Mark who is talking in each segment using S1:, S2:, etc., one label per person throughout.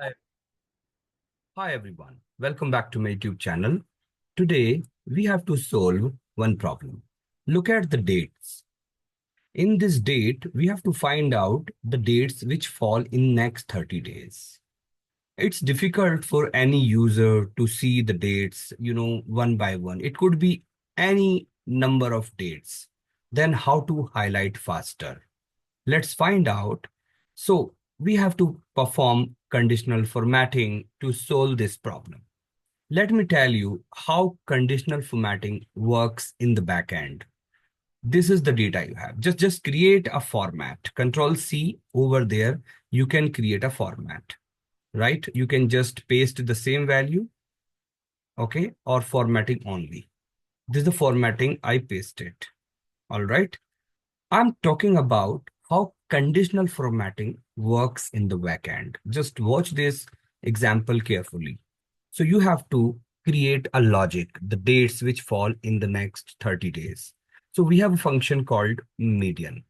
S1: Hi, hi everyone. Welcome back to my YouTube channel. Today we have to solve one problem. Look at the dates. In this date, we have to find out the dates which fall in next 30 days. It's difficult for any user to see the dates, one by one. It could be any number of dates. Then how to highlight faster? Let's find out. So we have to perform conditional formatting to solve this problem. Let me tell you how conditional formatting works in the backend. This is the data you have. Just create a format. Control C over there. You can create a format, right? You can just paste the same value, okay, or formatting only. This is the formatting I pasted. All right. I'm talking about how conditional formatting works in the backend. Just watch this example carefully. So you have to create a logic, the dates which fall in the next 30 days. So we have a function called median.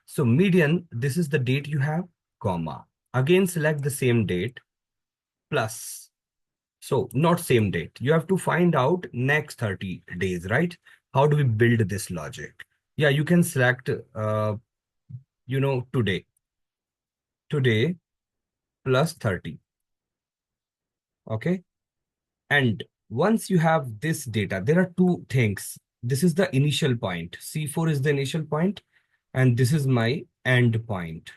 S1: So median, this is the date you have, comma. Again, select the same date plus. So not same date. You have to find out next 30 days, right? How do we build this logic? Yeah, you can select today plus 30. Okay. And once you have this data, there are two things. This is the initial point. C4 is the initial point, and this is my end point.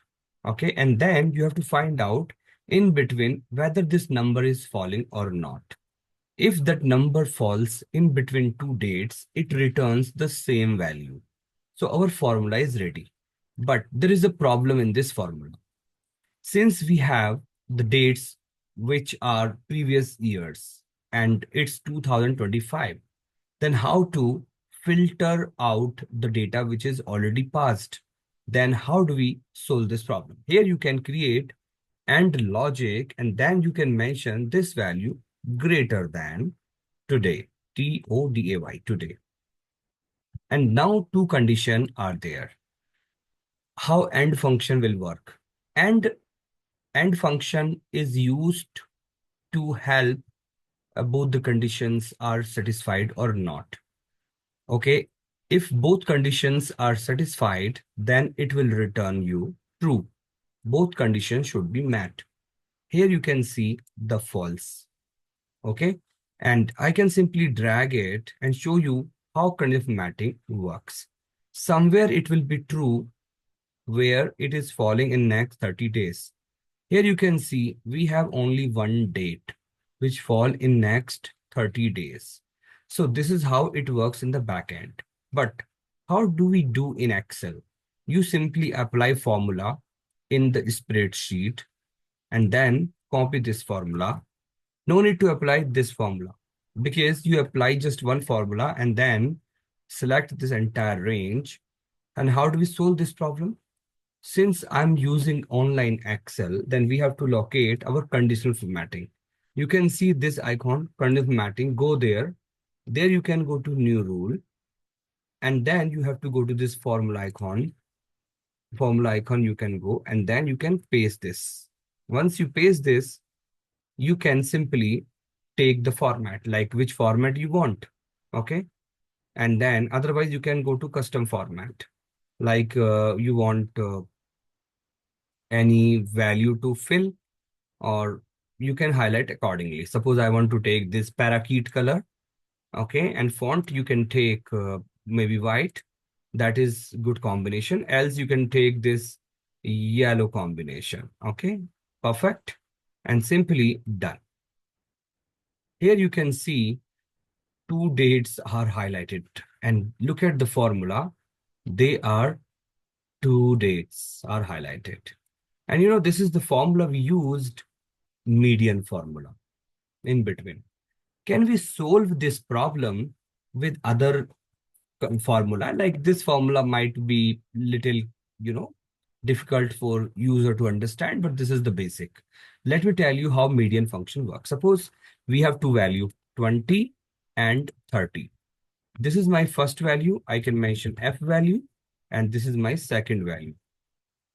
S1: Okay. And then you have to find out in between whether this number is falling or not. If that number falls in between two dates, it returns the same value. So our formula is ready. But there is a problem in this formula. Since we have the dates which are previous years and it's 2025, then how to filter out the data which is already passed? Then how do we solve this problem? Here you can create AND logic, and then you can mention this value greater than today, TODAY, today. And now two conditions are there. How AND function will work? And function is used to help both the conditions are satisfied or not. Okay. If both conditions are satisfied, then it will return you true. Both conditions should be met. Here you can see the false. Okay. And I can simply drag it and show you how conditional matching works. Somewhere it will be true where it is falling in next 30 days. Here you can see we have only one date which fall in next 30 days. So this is how it works in the backend. But how do we do in Excel? You simply apply formula in the spreadsheet and then copy this formula. No need to apply this formula because you apply just one formula and then select this entire range. And how do we solve this problem? Since I'm using online Excel, then we have to locate our conditional formatting. You can see this icon, conditional formatting, go there. There you can go to new rule. And then you have to go to this formula icon. Formula icon you can go and then you can paste this. Once you paste this, you can simply take the format, like which format you want. Okay. And then otherwise you can go to custom format. Like you want any value to fill, or you can highlight accordingly. Suppose I want to take this parakeet color, okay, and font you can take maybe white. That is good combination. Else you can take this yellow combination, okay, perfect, and simply done. Here you can see two dates are highlighted, and look at the formula. They are two dates are highlighted. And this is the formula we used, median formula in between. Can we solve this problem with other formula? Like this formula might be little, difficult for user to understand, but this is the basic. Let me tell you how median function works. Suppose we have two value, 20 and 30. This is my first value. I can mention F value, and this is my second value.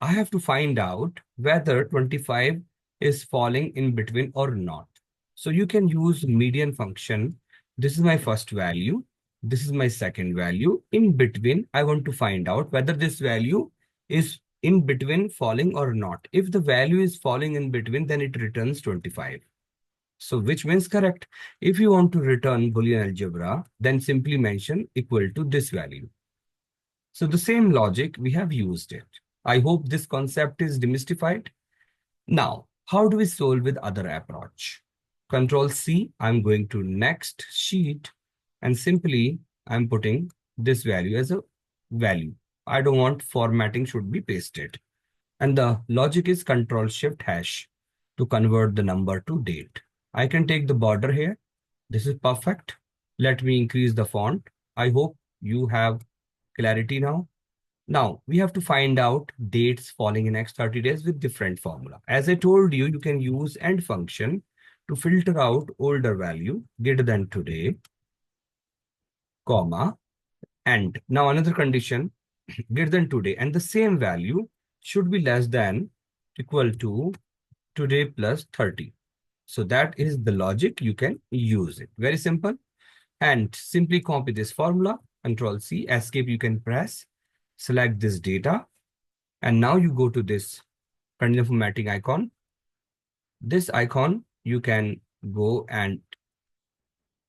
S1: I have to find out whether 25 is falling in between or not. So you can use median function. This is my first value. This is my second value. In between, I want to find out whether this value is in between falling or not. If the value is falling in between, then it returns 25. So which means correct. If you want to return Boolean algebra, then simply mention equal to this value. So the same logic, we have used it. I hope this concept is demystified. Now, how do we solve with other approach? Control C, I'm going to next sheet and simply I'm putting this value as a value. I don't want formatting should be pasted. And the logic is Control Shift hash to convert the number to date. I can take the border here. This is perfect. Let me increase the font. I hope you have clarity now. Now, we have to find out dates falling in next 30 days with different formula. As I told you, you can use AND function to filter out older value greater than today, comma, and now another condition greater than today, and the same value should be less than equal to today plus 30. So that is the logic. You can use it. Very simple. And simply copy this formula, Control C, escape you can press, select this data, and now you go to this conditional formatting icon. This icon, you can go and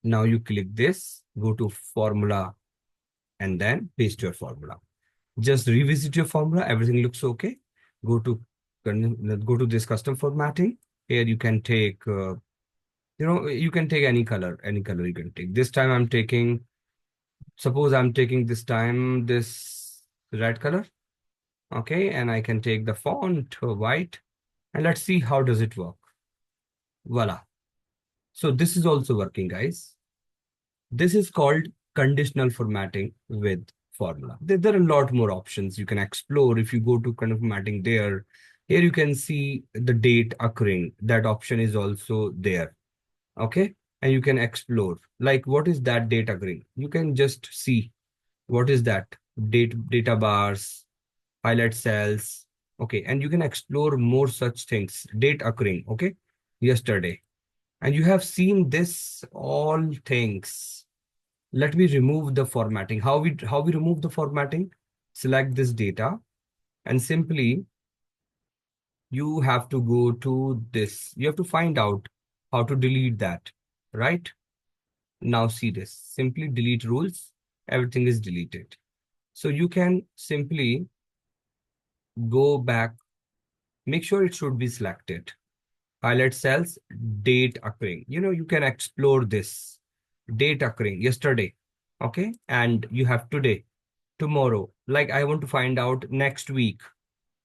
S1: now you click this, go to formula, and then paste your formula. Just revisit your formula. Everything looks okay. Go to this custom formatting. Here you can take, you can take any color you can take. This time I'm taking, suppose I'm taking this time, this red color. Okay. And I can take the font white and let's see how does it work. Voila. So this is also working, guys. This is called conditional formatting with formula. There are a lot more options you can explore. If you go to conditional formatting there, here you can see the date occurring. That option is also there. Okay. And you can explore like what is that date occurring. You can just see what is that data bars, highlight cells. Okay. And you can explore more such things. Date occurring. Okay. Yesterday. And you have seen this all things. Let me remove the formatting. How we remove the formatting? Select this data and simply you have to go to this. You have to find out how to delete that, right? Now see this. Simply delete rules. Everything is deleted. So you can simply go back. Make sure it should be selected. Highlight cells, date occurring. You can explore this. Date occurring yesterday. Okay. And you have today, tomorrow. Like I want to find out next week.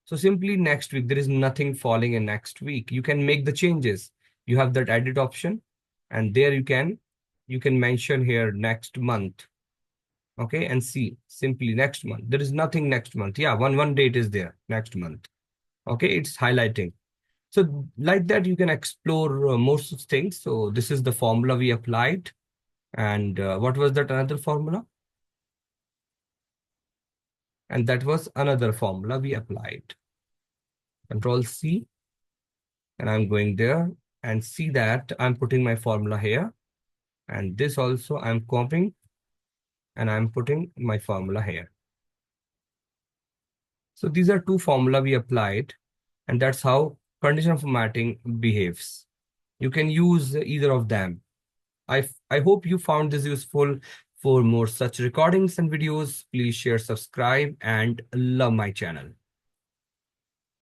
S1: So simply next week, there is nothing falling in next week. You can make the changes. You have that edit option. And there you can mention here next month. Okay. And see simply next month. There is nothing next month. Yeah. One date is there next month. Okay. It's highlighting. So like that, you can explore most things. So this is the formula we applied. And what was that another formula? And that was another formula we applied. Control C. And I'm going there and see that I'm putting my formula here. And this also I'm copying and I'm putting my formula here. So these are two formula we applied. And that's how conditional formatting behaves. You can use either of them. I hope you found this useful. For more such recordings and videos, please share, subscribe, and love my channel.